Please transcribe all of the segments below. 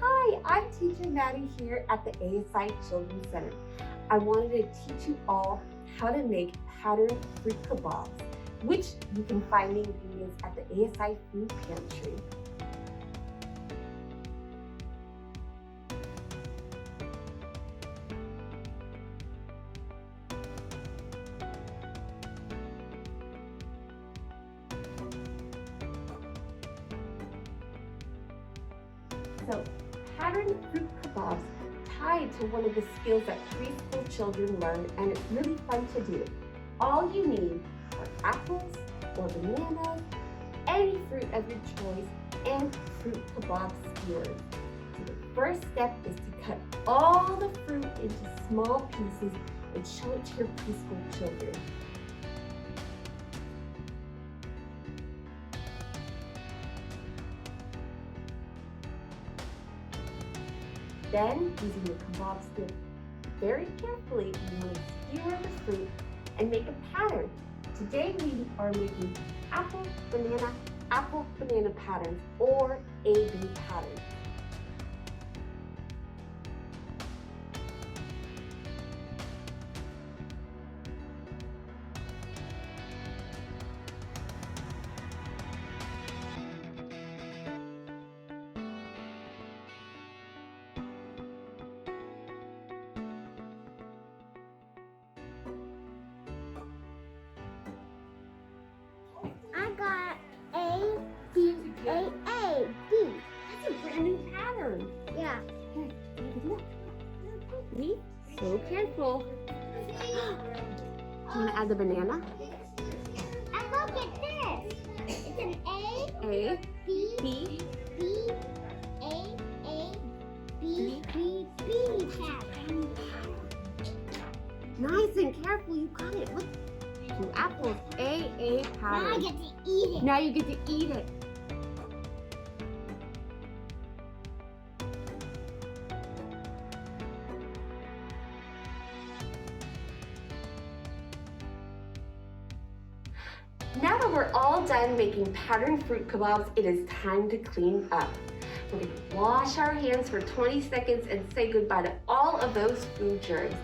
Hi, I'm Teacher Maddie here at the ASI Children's Center. I wanted to teach you all how to make patterned fruit kebabs, which you can find the ingredients at the ASI Food Pantry. So, patterned fruit kebabs tied to one of the skills that preschool children learn, and it's really fun to do. All you need are apples or bananas, any fruit of your choice, and fruit kebab skewers. So the first step is to cut all the fruit into small pieces and show it to your preschool children. Then, using the kebab stick, very carefully, you want to skewer the fruit and make a pattern. Today we are making apple, banana patterns, or A-B patterns. I got A, B, A, A, B. That's a brand new pattern. Yeah. Okay, take a look. Be so careful. Do you want to add the banana? And look at this. It's an A, B, B, B, A, B, B, B pattern. Nice and careful, you got it. Look, 2 apples, A Now I pattern. get to eat it. Now you get to eat it. Now that we're all done making patterned fruit kebabs, it is time to clean up. We're going to wash our hands for 20 seconds and say goodbye to all of those food germs.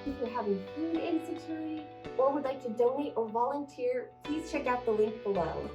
If you're having food insecurity or would like to donate or volunteer, please check out the link below.